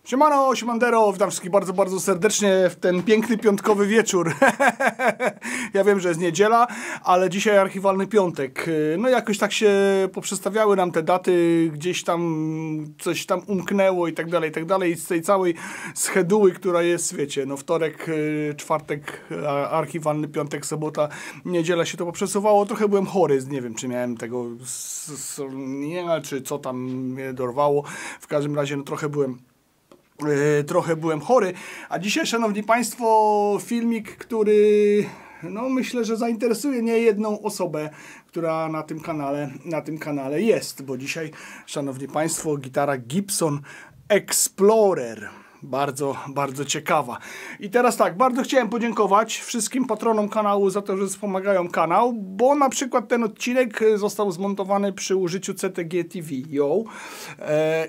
Siemano, siemandero, witam wszystkich bardzo, bardzo serdecznie w ten piękny piątkowy wieczór. Ja wiem, że jest niedziela, ale dzisiaj archiwalny piątek. No jakoś tak się poprzestawiały nam te daty, gdzieś tam coś tam umknęło i tak dalej, i tak dalej. I z tej całej scheduły, która jest, wiecie, no wtorek, czwartek, archiwalny piątek, sobota, niedziela się to poprzesuwało. Trochę byłem chory, nie wiem, czy miałem tego, czy co tam mnie dorwało. W każdym razie, no trochę byłem chory, a dzisiaj, szanowni państwo, filmik, który no myślę, że zainteresuje nie jedną osobę, która na tym kanale jest, bo dzisiaj, szanowni państwo, gitara Gibson Explorer. Bardzo, bardzo ciekawa. I teraz tak, bardzo chciałem podziękować wszystkim patronom kanału za to, że wspomagają kanał, bo na przykład ten odcinek został zmontowany przy użyciu CTG TV,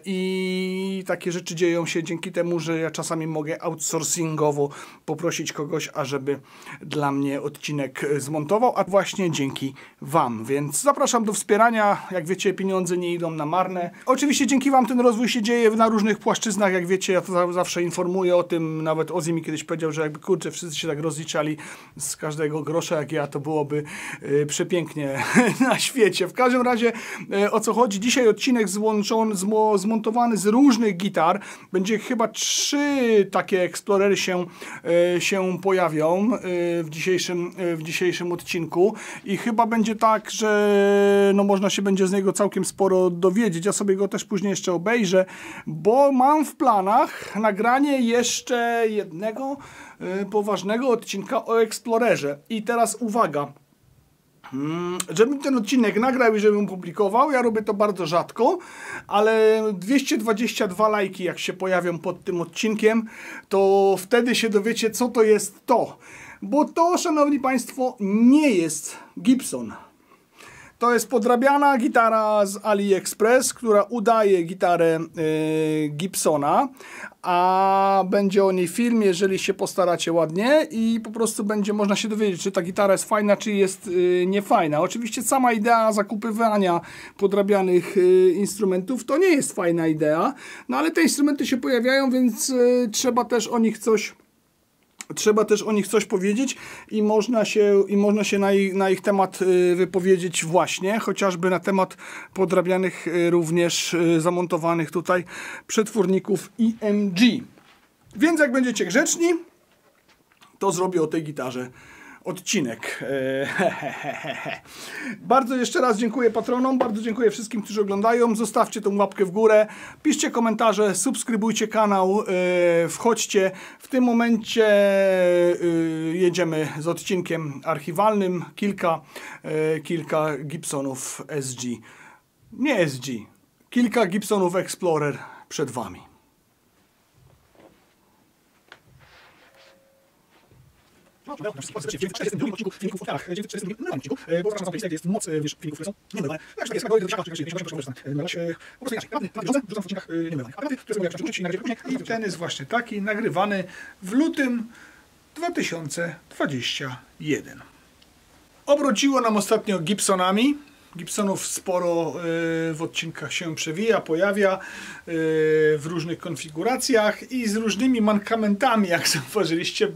i takie rzeczy dzieją się dzięki temu, że ja czasami mogę outsourcingowo poprosić kogoś, ażeby dla mnie odcinek zmontował, a właśnie dzięki wam. Więc zapraszam do wspierania. Jak wiecie, pieniądze nie idą na marne. Oczywiście dzięki wam ten rozwój się dzieje na różnych płaszczyznach. Jak wiecie, ja to zawsze informuję o tym. Nawet Ozzy mi kiedyś powiedział, że jakby kurczę, wszyscy się tak rozliczali z każdego grosza jak ja, to byłoby przepięknie na świecie. W każdym razie o co chodzi? Dzisiaj odcinek zmontowany z różnych gitar. Będzie chyba 3 takie Explorery się pojawią w dzisiejszym odcinku i chyba będzie tak, że no można się będzie z niego całkiem sporo dowiedzieć. Ja sobie go też później jeszcze obejrzę, bo mam w planach nagranie jeszcze jednego poważnego odcinka o Explorerze. I teraz uwaga. Żebym ten odcinek nagrał i żebym publikował, ja robię to bardzo rzadko, ale 222 lajki jak się pojawią pod tym odcinkiem, to wtedy się dowiecie, co to jest to. Bo to, szanowni państwo, nie jest Gibson. To jest podrabiana gitara z AliExpress, która udaje gitarę Gibsona, a będzie o niej film, jeżeli się postaracie ładnie i po prostu będzie można się dowiedzieć, czy ta gitara jest fajna, czy jest niefajna. Oczywiście sama idea zakupywania podrabianych instrumentów to nie jest fajna idea, no ale te instrumenty się pojawiają, więc trzeba też o nich coś powiedzieć i można się na ich temat wypowiedzieć właśnie, chociażby na temat podrabianych również zamontowanych tutaj przetworników EMG. Więc jak będziecie grzeczni, to zrobię o tej gitarze odcinek. Bardzo jeszcze raz dziękuję patronom, bardzo dziękuję wszystkim, którzy oglądają. Zostawcie tą łapkę w górę, piszcie komentarze, subskrybujcie kanał, wchodźcie. W tym momencie jedziemy z odcinkiem archiwalnym. Kilka Gibsonów SG. Nie SG. Kilka Gibsonów Explorer przed wami. Na wszystkich w 42 odcinku filmików o gitarach, 42 odcinku, bo zapraszam na jest moc, wiesz, filmików, które są niemywane. Jak to jest, jak do po prostu inaczej. Naprawdę wrzucam w odcinkach niemywanych. A które są jak uczyć i nagrać później. I ten jest właśnie taki, nagrywany w lutym 2021. Obróciło nam ostatnio Gibsonami. Gibsonów sporo w odcinkach się przewija, pojawia w różnych konfiguracjach i z różnymi mankamentami, jak zauważyliście,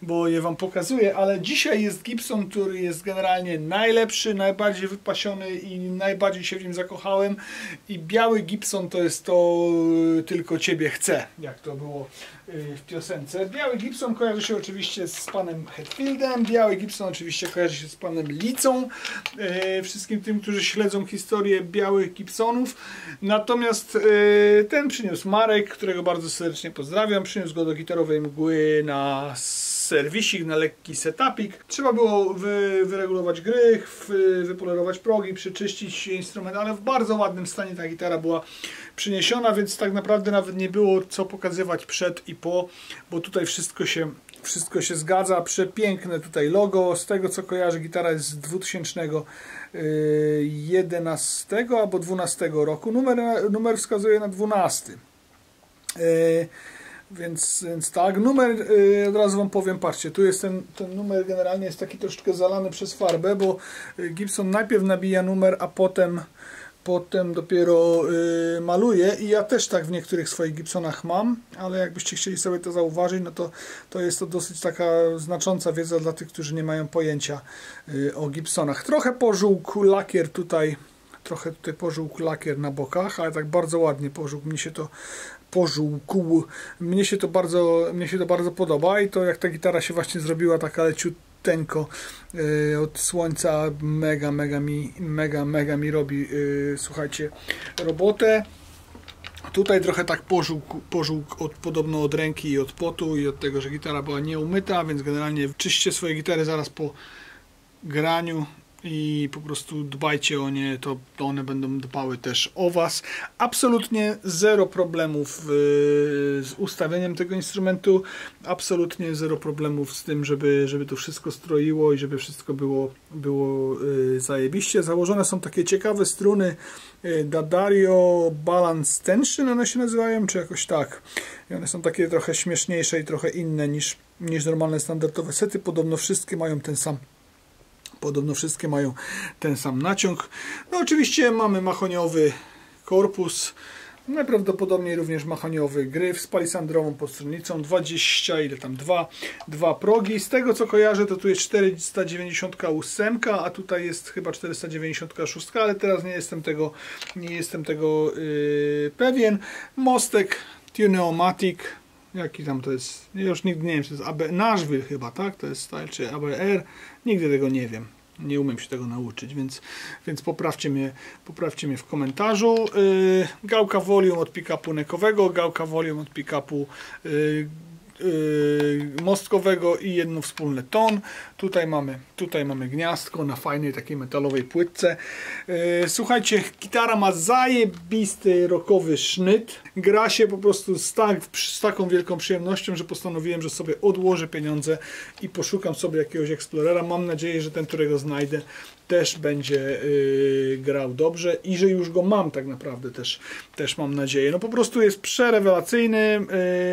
bo je wam pokazuję, ale dzisiaj jest Gibson, który jest generalnie najlepszy, najbardziej wypasiony i najbardziej się w nim zakochałem i biały Gibson to jest to tylko ciebie chcę, jak to było w piosence. Biały Gibson kojarzy się oczywiście z panem Hetfieldem, biały Gibson oczywiście kojarzy się z panem Licą, wszystkim tym, którzy śledzą historię białych Gibsonów. Natomiast ten przyniósł Marek, którego bardzo serdecznie pozdrawiam, przyniósł go do Gitarowej Mgły na serwisik, na lekki setupik. Trzeba było wyregulować grych, wypolerować progi, przeczyścić instrument, ale w bardzo ładnym stanie ta gitara była przyniesiona, więc tak naprawdę nawet nie było co pokazywać przed i po, bo tutaj wszystko się zgadza. Przepiękne tutaj logo. Z tego co kojarzę, gitara jest z 2011 albo 12 roku. Numer wskazuje na 12. Więc tak, numer, od razu wam powiem, patrzcie, tu jest ten numer generalnie jest taki troszeczkę zalany przez farbę, bo Gibson najpierw nabija numer, a potem potem dopiero maluję i ja też tak w niektórych swoich Gibsonach mam, ale jakbyście chcieli sobie to zauważyć, no to jest to dosyć taka znacząca wiedza dla tych, którzy nie mają pojęcia o Gibsonach. Trochę pożółkł lakier tutaj, pożółkł lakier na bokach, ale tak bardzo ładnie pożółkł, pożółkł. Mnie się to bardzo podoba i to jak ta gitara się właśnie zrobiła taka leciuteńko od słońca, mega mi robi, słuchajcie, robotę. Tutaj trochę tak pożółkł podobno od ręki i od potu i od tego, że gitara była nieumyta, więc generalnie czyście swoje gitary zaraz po graniu i po prostu dbajcie o nie, to one będą dbały też o Was. Absolutnie zero problemów z ustawieniem tego instrumentu, absolutnie zero problemów z tym, żeby to wszystko stroiło i żeby wszystko było zajebiście. Założone są takie ciekawe struny D'Addario Balance Tension, one się nazywają, czy jakoś tak. I one są takie trochę śmieszniejsze i trochę inne niż normalne standardowe sety. Podobno wszystkie mają ten sam naciąg. No oczywiście mamy mahoniowy korpus, najprawdopodobniej również mahoniowy gryf z palisandrową podstronnicą, 2 progi. Z tego co kojarzę, to tu jest 498, a tutaj jest chyba 496, ale teraz nie jestem tego pewien. Mostek Tuneomatic, jaki tam to jest, ja już nigdy nie wiem, czy to jest Nashville chyba, tak? To jest style, czy ABR, nigdy tego nie wiem. Nie umiem się tego nauczyć, więc poprawcie mnie w komentarzu. Gałka volume od pick-upu neckowego, gałka volume od pick-upu mostkowego i jedno wspólne ton. Tutaj mamy gniazdko na fajnej takiej metalowej płytce. Słuchajcie, gitara ma zajebisty rockowy sznyt. Gra się po prostu z taką wielką przyjemnością, że postanowiłem, że sobie odłożę pieniądze i poszukam sobie jakiegoś Explorera. Mam nadzieję, że ten, którego znajdę, też będzie grał dobrze i że już go mam tak naprawdę też mam nadzieję. No po prostu jest przerewelacyjny.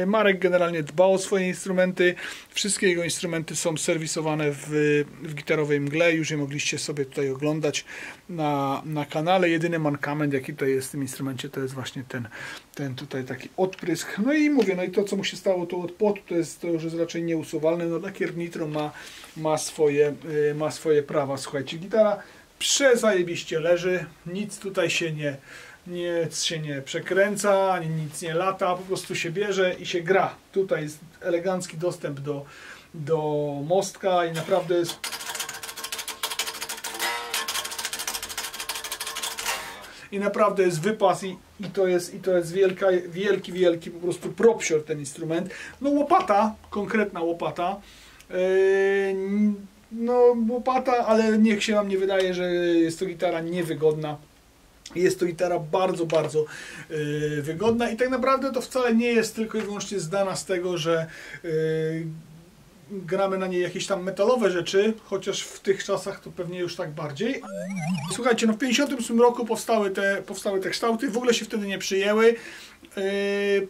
Marek generalnie dba o swoje instrumenty. Wszystkie jego instrumenty są serwisowane w Gitarowej Mgle. Już je mogliście sobie tutaj oglądać na kanale. Jedyny mankament, jaki tutaj jest w tym instrumencie, to jest właśnie ten tutaj taki odprysk. No i mówię, no i to, co mu się stało tu od potu, to już jest raczej nieusuwalne. No lakier nitro ma swoje prawa. Słuchajcie, gitara przezajebiście leży, nic tutaj się nie przekręca, ani nic nie lata, po prostu się bierze i się gra. Tutaj jest elegancki dostęp do mostka i naprawdę jest wypas i to jest wielki po prostu propsior ten instrument. No łopata, konkretna łopata. No łopata, ale niech się Wam nie wydaje, że jest to gitara niewygodna. Jest to gitara bardzo wygodna i tak naprawdę to wcale nie jest tylko i wyłącznie zdana z tego, że gramy na niej jakieś tam metalowe rzeczy, chociaż w tych czasach to pewnie już tak bardziej. Słuchajcie, no w 1958 roku powstały te kształty, w ogóle się wtedy nie przyjęły.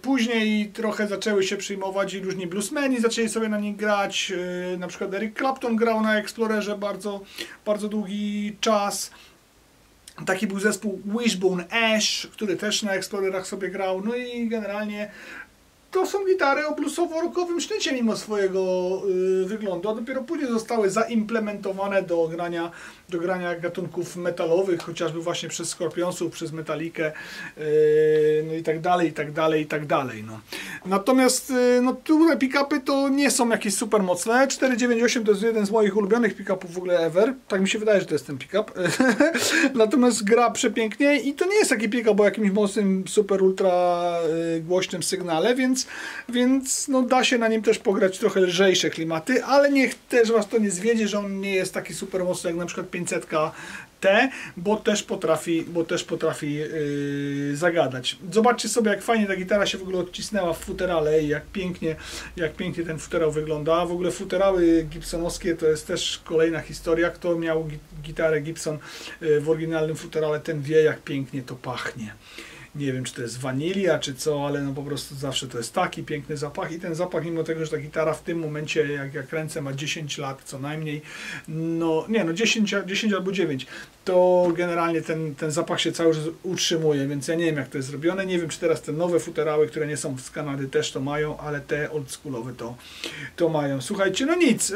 Później trochę zaczęły się przyjmować i różni bluesmeni zaczęli sobie na nich grać. Na przykład Eric Clapton grał na Explorerze bardzo długi czas. Taki był zespół Wishbone Ash, który też na Explorerach sobie grał. No i generalnie to są gitary o bluesowo-rockowym sznycie mimo swojego wyglądu, a dopiero później zostały zaimplementowane do grania gatunków metalowych, chociażby właśnie przez Scorpionsów, przez Metallicę, no i tak dalej. No. Natomiast no, tutaj pick-upy to nie są jakieś super mocne. 498 to jest jeden z moich ulubionych pick-upów w ogóle ever. Tak mi się wydaje, że to jest ten pick-up. Natomiast gra przepięknie i to nie jest taki pick-up o jakimś mocnym, super, ultra głośnym sygnale, więc no, da się na nim też pograć trochę lżejsze klimaty, ale niech też Was to nie zwiedzie, że on nie jest taki super mocny jak na przykład 500T, bo też potrafi zagadać. Zobaczcie sobie, jak fajnie ta gitara się w ogóle odcisnęła w futerale i jak pięknie ten futerał wygląda. W ogóle futerały gibsonowskie to jest też kolejna historia. Kto miał gitarę Gibson w oryginalnym futerale, ten wie, jak pięknie to pachnie. nie wiem, czy to jest wanilia, czy co, ale no po prostu zawsze to jest taki piękny zapach i ten zapach, mimo tego, że ta gitara w tym momencie, jak ręce ma 10 lat co najmniej, no nie, no 10 albo 9, to generalnie ten zapach się cały czas utrzymuje, więc ja nie wiem, jak to jest zrobione, nie wiem, czy teraz te nowe futerały, które nie są z Kanady, też to mają, ale te oldschoolowe to mają. Słuchajcie, no nic,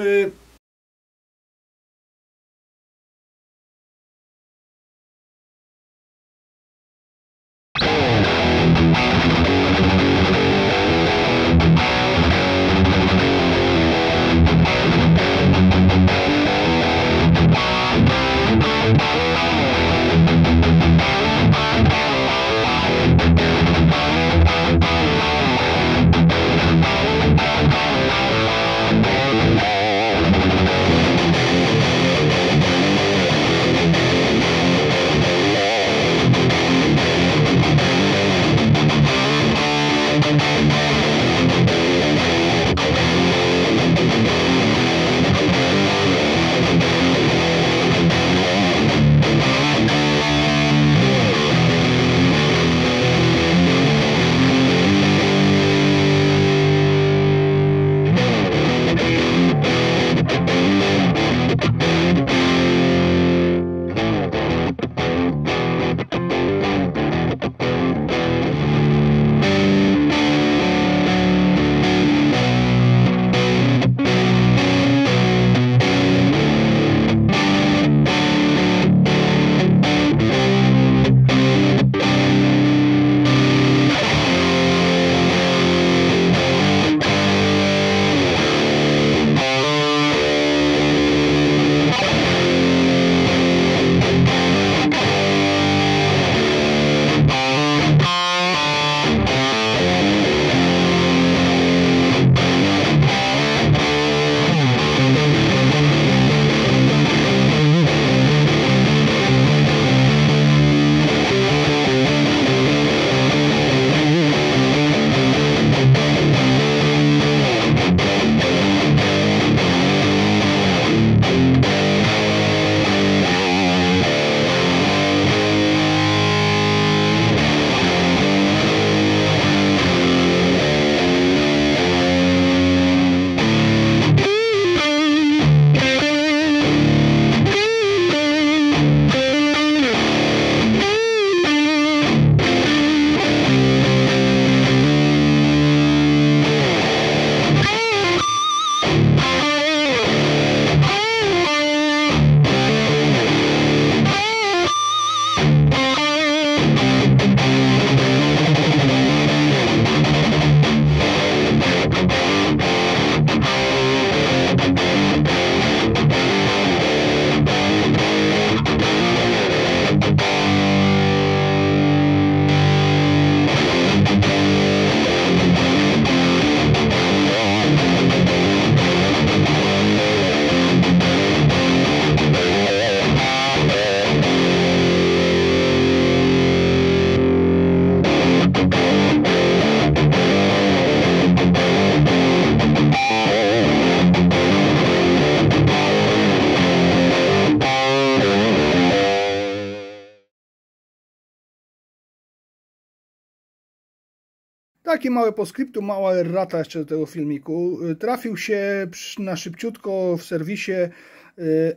takie małe postscriptum, mała errata jeszcze do tego filmiku. Trafił się na szybciutko w serwisie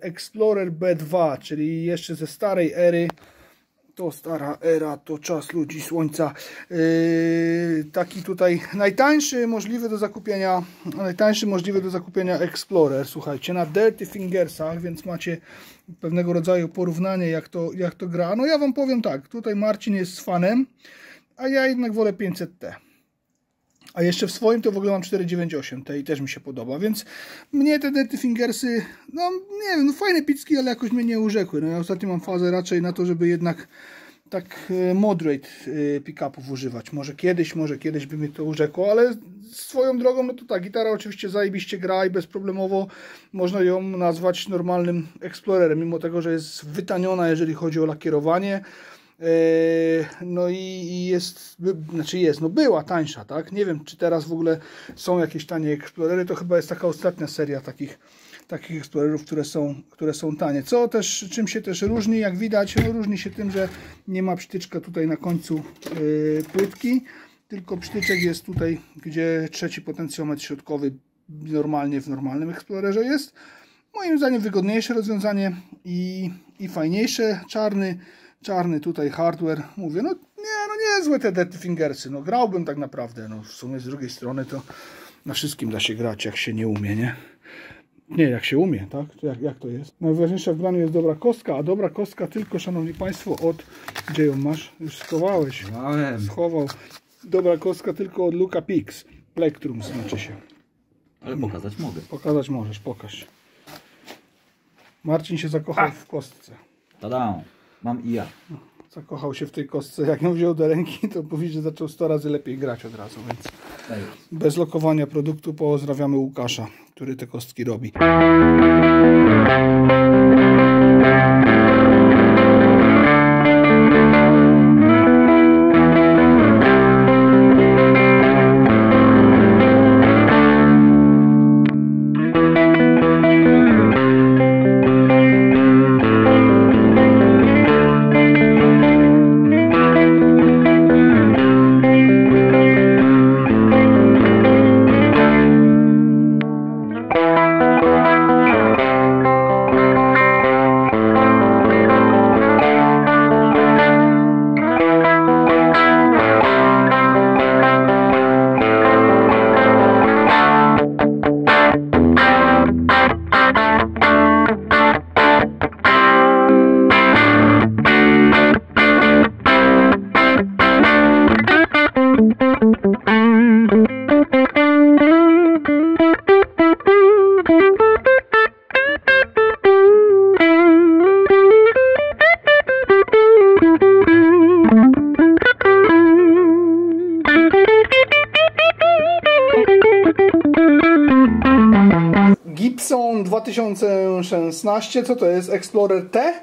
Explorer B2, czyli jeszcze ze starej ery. To stara era, to czas ludzi słońca. Taki tutaj najtańszy możliwy do zakupienia Explorer, słuchajcie, na Dirty Fingersach, więc macie pewnego rodzaju porównanie, jak to gra. No ja wam powiem tak, tutaj Marcin jest fanem, a ja jednak wolę 500T. A jeszcze w swoim to w ogóle mam 498T i też mi się podoba, więc mnie te Dirty Fingersy, no nie wiem, no fajne picki, ale jakoś mnie nie urzekły. No ja ostatnio mam fazę raczej na to, żeby jednak tak moderate pick-upów używać. Może kiedyś by mnie to urzekło, ale swoją drogą, no to ta gitara oczywiście zajebiście gra i bezproblemowo można ją nazwać normalnym Explorerem, mimo tego, że jest wytaniona, jeżeli chodzi o lakierowanie. No i jest, no była tańsza, tak? Nie wiem, czy teraz w ogóle są jakieś tanie Explorery, to chyba jest taka ostatnia seria takich Explorerów, które są tanie. Co też, czym się też różni, jak widać, no różni się tym, że nie ma przytyczka tutaj na końcu płytki, tylko przytyczek jest tutaj, gdzie trzeci potencjometr środkowy normalnie w normalnym Explorerze jest. Moim zdaniem wygodniejsze rozwiązanie i fajniejsze. Czarny tutaj hardware. Mówię, no niezłe te Dirty Fingersy. No grałbym tak naprawdę. No w sumie z drugiej strony to na wszystkim da się grać, jak się nie umie, nie? Nie, jak się umie, tak? Jak to jest? Najważniejsza w graniu jest dobra kostka, a dobra kostka tylko, szanowni państwo, Gdzie ją masz? Już schowałeś. Schował. Dobra kostka tylko od Luka Pix. Plectrum znaczy się. Ale pokazać mogę. Pokazać możesz, pokaż. Marcin się zakochał w kostce. Tada! Mam i ja. Zakochał się w tej kostce. Jak ją wziął do ręki, to mówi, że zaczął 100 razy lepiej grać od razu, więc bez lokowania produktu pozdrawiamy Łukasza, który te kostki robi. Gibson 2016, co to jest? Explorer T?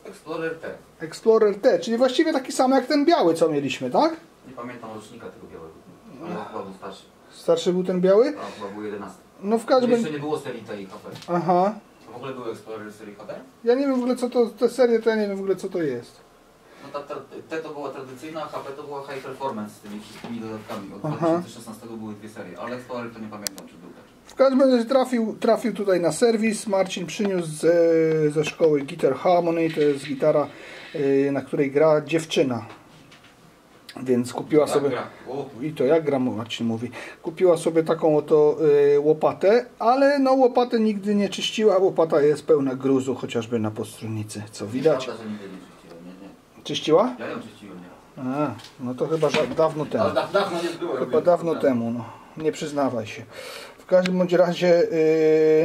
Explorer T. Explorer T, czyli właściwie taki sam jak ten biały, co mieliśmy, tak? Nie pamiętam rocznika tego białego. Ale chyba był starszy. Starszy był ten biały? A, chyba był 11. No w każdym razie... Jeszcze nie było serii T i HP. Aha. W ogóle były Explorery serii HP? Ja nie wiem w ogóle co to, te serie to ja nie wiem w ogóle co to jest. No T to była tradycyjna, a HP to była High Performance z tymi wszystkimi dodatkami. Od Aha. 2016 były dwie serie, ale Explorer to nie pamiętam, czy był taki. W każdym razie trafił tutaj na serwis. Marcin przyniósł ze szkoły Guitar Harmony. To jest gitara, na której gra dziewczyna. Więc kupiła sobie... I to jak gra, Marcin mówi. Kupiła sobie taką oto łopatę, ale no łopatę nigdy nie czyściła. Łopata jest pełna gruzu, chociażby na podstrunnicy, co widać. Prawda, że nigdy nie czyściłem, nie. Czyściła? Ja ją czyściłem, nie. A, no to chyba dawno temu. Ale dawno nie było. Chyba dawno temu, no. Nie przyznawaj się. W każdym bądź razie,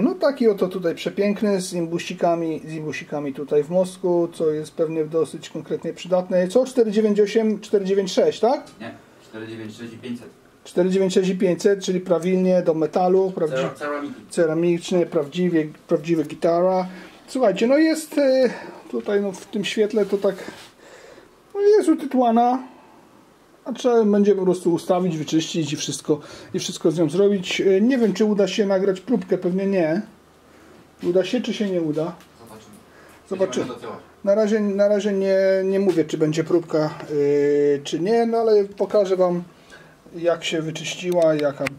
no taki oto tutaj przepiękny, z imbusikami tutaj w mostku, co jest pewnie dosyć konkretnie przydatne. Co? 498, 496, tak? Nie, 496 i 500. 496 i 500, czyli prawilnie do metalu, ceramiczny, prawdziwa gitara. Słuchajcie, no jest tutaj no, w tym świetle to tak, no jest utytłana. A trzeba będzie po prostu ustawić, wyczyścić i wszystko z nią zrobić. Nie wiem, czy uda się nagrać próbkę, pewnie nie. Uda się, czy się nie uda? Zobaczymy. Na razie nie mówię, czy będzie próbka, czy nie, no ale pokażę Wam, jak się wyczyściła,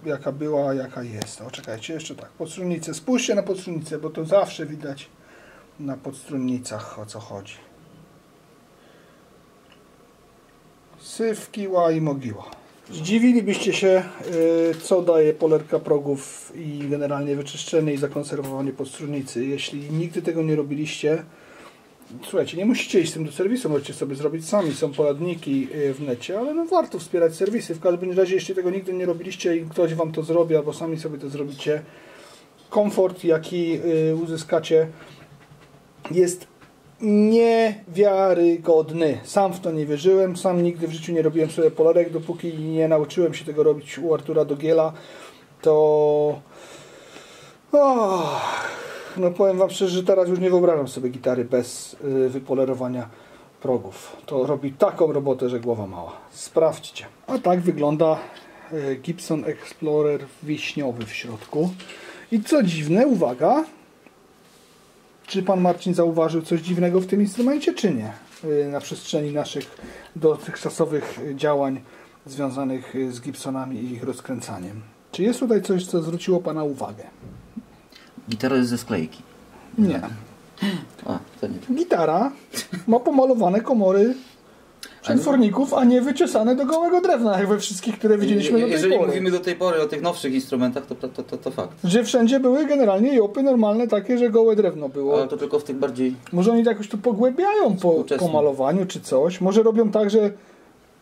jaka była, jaka jest. O, czekajcie, jeszcze tak, podstrunnicę. Spójrzcie na podstrunnicę, bo to zawsze widać na podstrunnicach, o co chodzi. Syf, kiła i mogiła. Zdziwilibyście się, co daje polerka progów i generalnie wyczyszczenie i zakonserwowanie podstrunnicy. Jeśli nigdy tego nie robiliście, słuchajcie, nie musicie iść z tym do serwisu, możecie sobie zrobić sami. Są poradniki w necie, ale no warto wspierać serwisy. W każdym razie, jeśli tego nigdy nie robiliście i ktoś Wam to zrobi, albo sami sobie to zrobicie, komfort, jaki uzyskacie, jest niewiarygodny. Sam w to nie wierzyłem, sam nigdy w życiu nie robiłem sobie polerek, dopóki nie nauczyłem się tego robić u Artura Dogiela, to no powiem Wam szczerze, że teraz już nie wyobrażam sobie gitary bez wypolerowania progów. To robi taką robotę, że głowa mała. Sprawdźcie. A tak wygląda Gibson Explorer wiśniowy w środku. I co dziwne, uwaga, czy pan Marcin zauważył coś dziwnego w tym instrumencie, czy nie? Na przestrzeni naszych dotychczasowych działań związanych z Gibsonami i ich rozkręcaniem. Czy jest tutaj coś, co zwróciło pana uwagę? Gitara jest ze sklejki. Nie. A, to nie. Gitara ma pomalowane komory przetworników, a nie wyczesane do gołego drewna, jak we wszystkich, które widzieliśmy do tej Jeżeli pory. mówimy do tej pory o tych nowszych instrumentach, to fakt. Że wszędzie były generalnie jopy normalne takie, że gołe drewno było. Ale to tylko w tych bardziej... Może oni to jakoś tu pogłębiają po malowaniu czy coś. Może robią tak,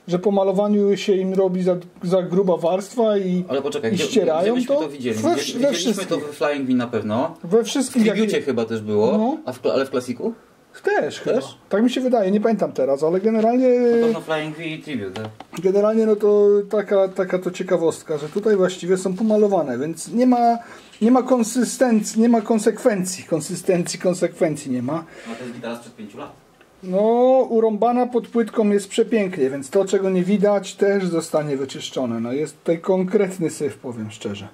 że po malowaniu się im robi za gruba warstwa i, ale poczekaj, i ścierają gdzie to. to widzieli? Widzieliśmy to we Flying V na pewno. We wszystkich. W Tribucie chyba też było, no. ale w klasiku? Też. Tak mi się wydaje, nie pamiętam teraz, ale generalnie... Na pewno Flying V i Tribute. Tak? Generalnie no to taka to ciekawostka, że tutaj właściwie są pomalowane, więc nie ma konsystencji, nie ma konsekwencji. Konsekwencji nie ma. No to jest gitara sprzed 5 lat. No, urąbana pod płytką jest przepięknie, więc to, czego nie widać, też zostanie wyczyszczone. No jest tutaj konkretny syf, powiem szczerze.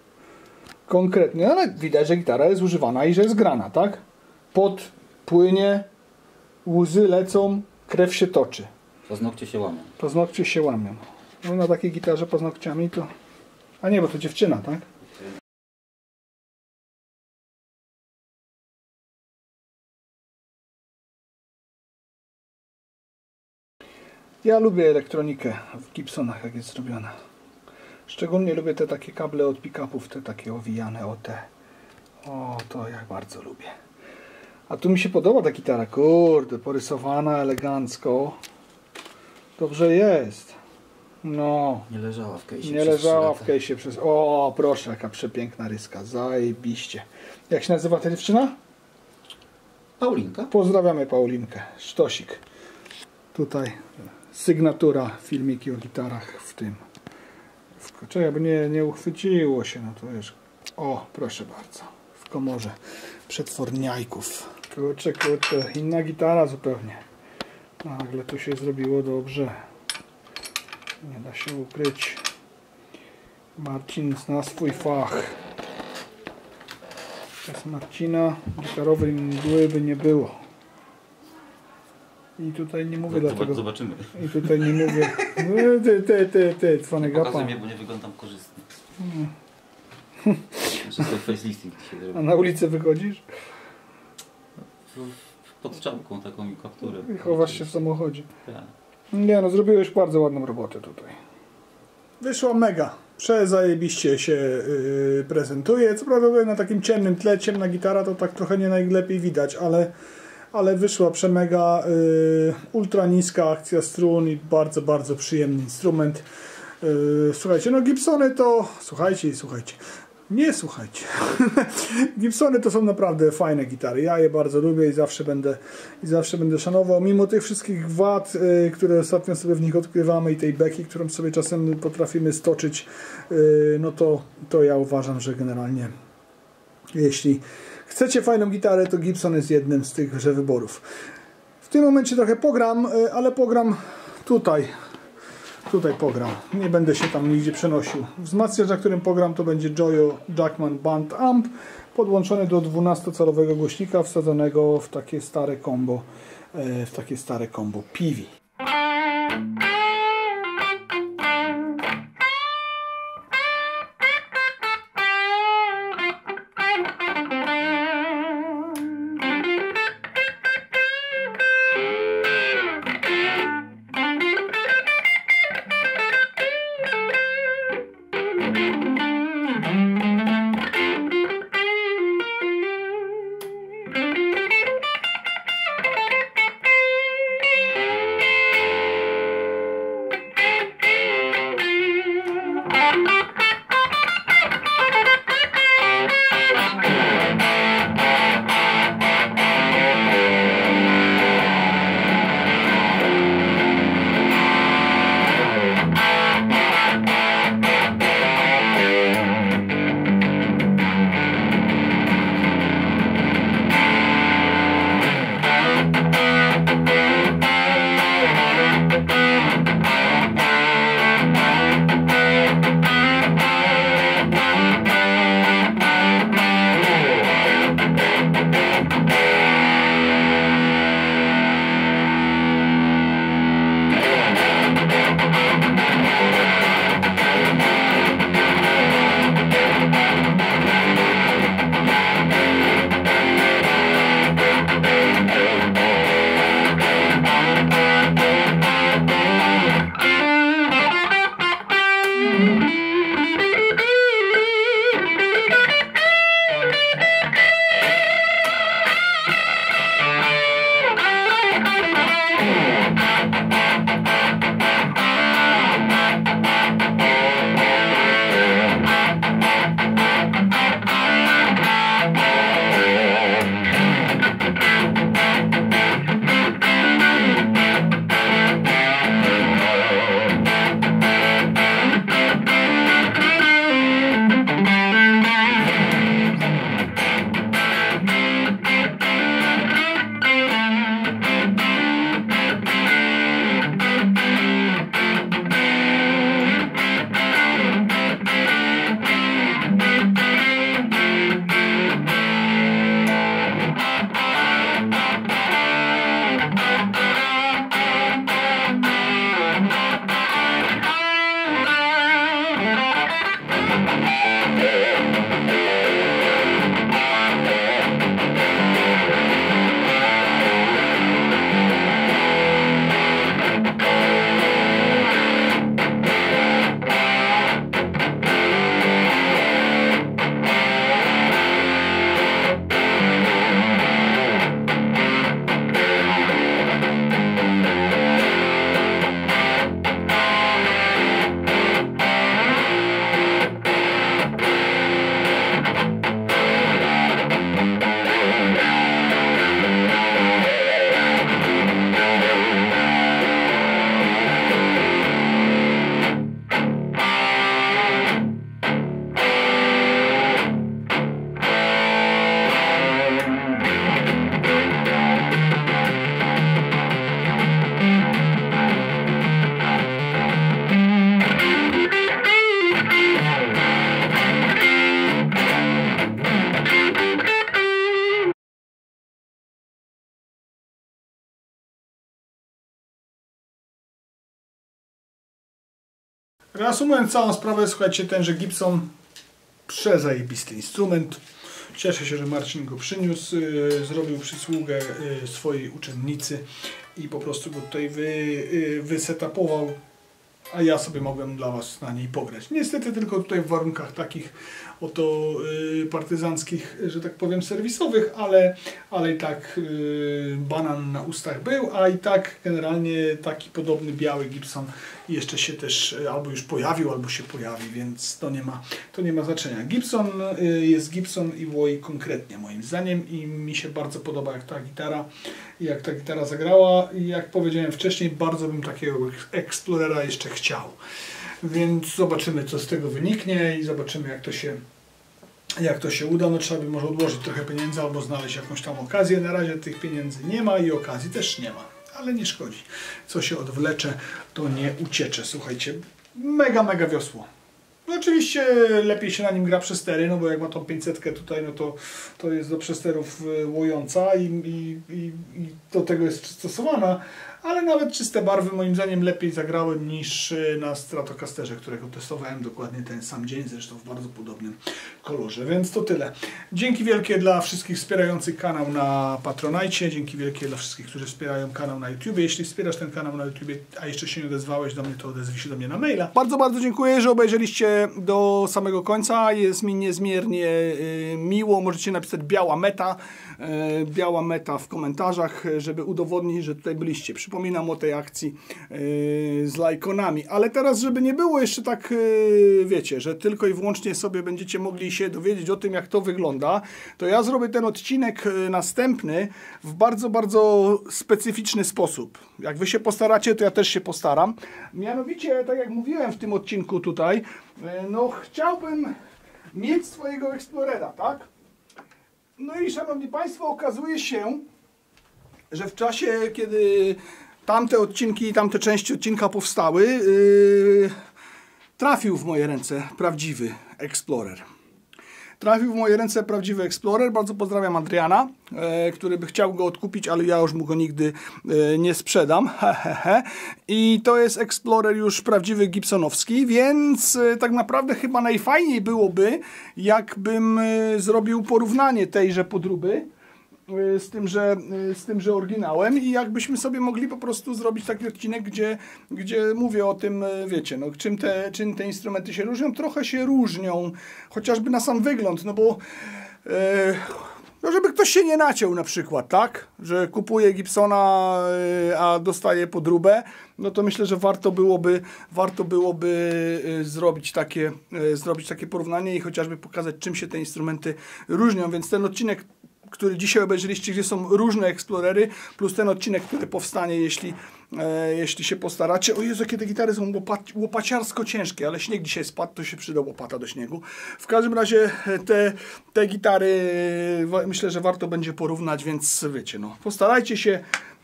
Konkretnie, ale widać, że gitara jest używana i że jest grana, tak? Pot płynie, łzy lecą, krew się toczy. Paznokcie się łamią. Paznokcie się łamią. No na takiej gitarze paznokciami to... A nie, bo to dziewczyna, tak? Ja lubię elektronikę w Gibsonach, jak jest zrobiona. Szczególnie lubię te takie kable od pick-upów, te takie owijane, o te. O, to ja bardzo lubię. A tu mi się podoba ta gitara, kurde, porysowana elegancko. Dobrze jest. No. Nie leżała w case'ie. Nie leżała w case'ie przez... O, proszę, jaka przepiękna ryska. Zajebiście. Jak się nazywa ta dziewczyna? Paulinka. Pozdrawiamy Paulinkę. Sztosik. Tutaj sygnatura, filmiki o gitarach w tym. Czekaj, bo nie uchwyciło się. No to wiesz. O, proszę bardzo. W komorze przetworniajków. Kurczę, inna gitara zupełnie. Nagle tu się zrobiło dobrze. Nie da się ukryć. Marcin zna swój fach. Bez Marcina gitarowej mgły by nie było. I tutaj nie mówię dlatego... Zobaczymy. I tutaj nie mówię... Ty, cwany gapa. Pokazuj mnie, bo nie wyglądam korzystnie. Facelifting dzisiaj zrobię. A na ulicę wychodzisz? Pod czapką taką i kapturę. I chowasz się w samochodzie. Tak. Nie no, zrobiłeś bardzo ładną robotę tutaj. Wyszła mega. Przezajebiście się prezentuje. Co prawda na takim ciemnym tle, ciemna gitara to tak trochę nie najlepiej widać, ale wyszła przemega, ultra niska akcja strun i bardzo, bardzo przyjemny instrument. Słuchajcie, no Gibsony to... Słuchajcie. Nie słuchajcie. Gibsony to są naprawdę fajne gitary. Ja je bardzo lubię i zawsze będę szanował. Mimo tych wszystkich wad, które ostatnio sobie w nich odkrywamy i tej beki, którą sobie czasem potrafimy stoczyć, no to ja uważam, że generalnie jeśli chcecie fajną gitarę, to Gibson jest jednym z tychże wyborów. W tym momencie trochę pogram, ale pogram tutaj. Tutaj pogram. Nie będę się tam nigdzie przenosił. Wzmacniacz, na którym pogram, to będzie Joyo Jackman Band Amp podłączony do 12-calowego głośnika wsadzonego w takie stare combo Piwi. Reasumując całą sprawę, słuchajcie, tenże Gibson przezajebisty instrument. Cieszę się, że Marcin go przyniósł, zrobił przysługę swojej uczennicy i po prostu go tutaj wysetapował, a ja sobie mogłem dla Was na niej pograć. Niestety tylko tutaj w warunkach takich oto partyzanckich, że tak powiem, serwisowych, ale i tak banan na ustach był, a i tak generalnie taki podobny biały Gibson jeszcze się też albo już pojawił, albo się pojawi, więc to nie ma znaczenia. Gibson jest Gibson i Woi konkretnie moim zdaniem i mi się bardzo podoba jak ta gitara zagrała i jak powiedziałem wcześniej, bardzo bym takiego Explorera jeszcze chciał. Więc zobaczymy, co z tego wyniknie i zobaczymy, jak to się uda. No trzeba by może odłożyć trochę pieniędzy albo znaleźć jakąś tam okazję. Na razie tych pieniędzy nie ma i okazji też nie ma, ale nie szkodzi. Co się odwlecze, to nie uciecze. Słuchajcie, mega wiosło. No oczywiście lepiej się na nim gra przestery, no bo jak ma tą 500 tutaj, no to jest do przesterów łojąca i do tego jest przystosowana, ale nawet czyste barwy moim zdaniem lepiej zagrały niż na Stratocasterze, którego testowałem dokładnie ten sam dzień, zresztą w bardzo podobnym kolorze, więc to tyle. Dzięki wielkie dla wszystkich wspierających kanał na Patronite, dzięki wielkie dla wszystkich, którzy wspierają kanał na YouTube. Jeśli wspierasz ten kanał na YouTube, a jeszcze się nie odezwałeś do mnie, to odezwij się do mnie na maila. Bardzo dziękuję, że obejrzeliście do samego końca. Jest mi niezmiernie miło. Możecie napisać biała meta w komentarzach, żeby udowodnić, że tutaj byliście. Przypominam o tej akcji z lajkonami. Ale teraz, żeby nie było jeszcze tak, wiecie, że tylko i wyłącznie sobie będziecie mogli się dowiedzieć o tym, jak to wygląda, to ja zrobię ten odcinek następny w bardzo specyficzny sposób. Jak wy się postaracie, to ja też się postaram. Mianowicie, tak jak mówiłem w tym odcinku tutaj, no chciałbym mieć swojego Explorera, tak? No i szanowni Państwo, okazuje się, że w czasie, kiedy tamte odcinki, tamte części odcinka powstały, trafił w moje ręce prawdziwy Explorer. Trafił w moje ręce prawdziwy Explorer. Bardzo pozdrawiam Adriana, który by chciał go odkupić, ale ja już mu go nigdy nie sprzedam. I to jest Explorer już prawdziwy gibsonowski, więc tak naprawdę chyba najfajniej byłoby, jakbym zrobił porównanie tejże podróby z tymże oryginałem i jakbyśmy sobie mogli po prostu zrobić taki odcinek, gdzie mówię o tym, wiecie, no, czym te instrumenty się różnią. Trochę się różnią, chociażby na sam wygląd, no bo no żeby ktoś się nie naciął na przykład, tak? Że kupuje Gibsona, a dostaje podróbę, no to myślę, że warto byłoby zrobić takie porównanie i chociażby pokazać, czym się te instrumenty różnią, więc ten odcinek, który dzisiaj obejrzeliście, gdzie są różne Explorery, plus ten odcinek, który powstanie, jeśli się postaracie. O Jezu, jakie te gitary są łopaciarsko ciężkie, ale śnieg dzisiaj spadł, to się przyda łopata do śniegu. W każdym razie te gitary myślę, że warto będzie porównać, więc wiecie, no, postarajcie się,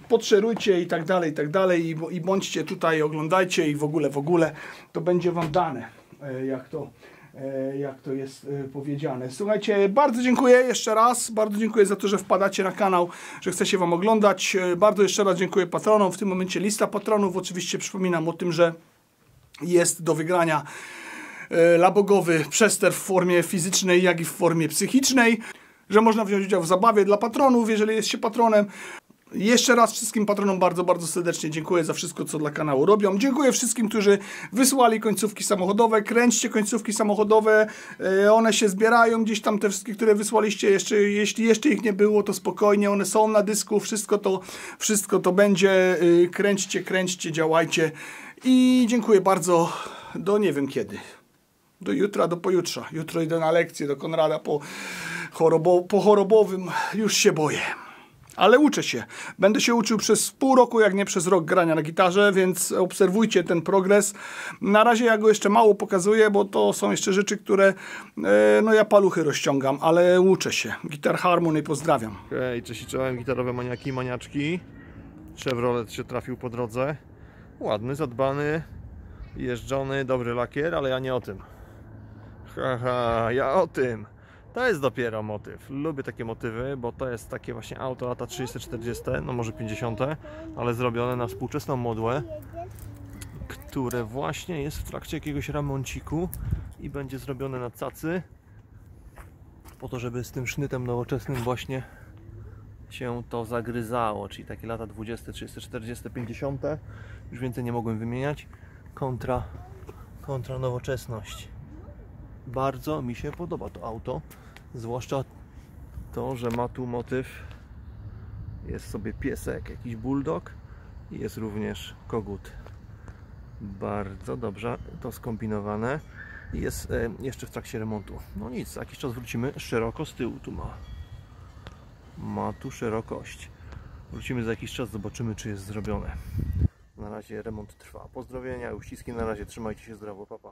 podszerujcie i tak dalej i bądźcie tutaj, oglądajcie i w ogóle to będzie wam dane, jak to jest powiedziane. Słuchajcie, bardzo dziękuję jeszcze raz, bardzo dziękuję za to, że wpadacie na kanał, że chcecie wam oglądać. Bardzo jeszcze raz dziękuję patronom. W tym momencie lista patronów. Oczywiście przypominam o tym, że jest do wygrania labogowy przester w formie fizycznej, jak i w formie psychicznej, że można wziąć udział w zabawie dla patronów, jeżeli jest się patronem. Jeszcze raz wszystkim patronom bardzo, bardzo serdecznie dziękuję za wszystko, co dla kanału robią. Dziękuję wszystkim, którzy wysłali końcówki samochodowe. Kręćcie końcówki samochodowe. One się zbierają gdzieś tam, te wszystkie, które wysłaliście. Jeśli jeszcze ich nie było, to spokojnie. One są na dysku. Wszystko to będzie. Kręćcie, działajcie. I dziękuję bardzo. Do nie wiem kiedy. Do jutra, do pojutrza. Jutro idę na lekcję do Konrada po chorobowym. Już się boję. Ale uczę się. Będę się uczył przez pół roku, jak nie przez rok grania na gitarze, więc obserwujcie ten progres. Na razie ja go jeszcze mało pokazuję, bo to są jeszcze rzeczy, które no ja paluchy rozciągam, ale uczę się. Guitar Harmony, pozdrawiam. Hej, cześć, czołem gitarowe maniaki i maniaczki. Chevrolet się trafił po drodze. Ładny, zadbany, jeżdżony, dobry lakier, ale ja nie o tym. Haha, ja o tym. To jest dopiero motyw. Lubię takie motywy, bo to jest takie właśnie auto lata 30-40, no może 50, ale zrobione na współczesną modłę, które właśnie jest w trakcie jakiegoś remonciku i będzie zrobione na cacy, po to, żeby z tym sznytem nowoczesnym właśnie się to zagryzało, czyli takie lata 20, 30, 40, 50, już więcej nie mogłem wymieniać, kontra nowoczesność. Bardzo mi się podoba to auto, zwłaszcza to, że ma tu motyw, jest sobie piesek, jakiś bulldog i jest również kogut. Bardzo dobrze to skombinowane i jest jeszcze w trakcie remontu. No nic, za jakiś czas wrócimy. Szeroko z tyłu tu ma tu szerokość. Wrócimy za jakiś czas, zobaczymy, czy jest zrobione. Na razie remont trwa. Pozdrowienia, uściski, na razie trzymajcie się zdrowo, pa pa.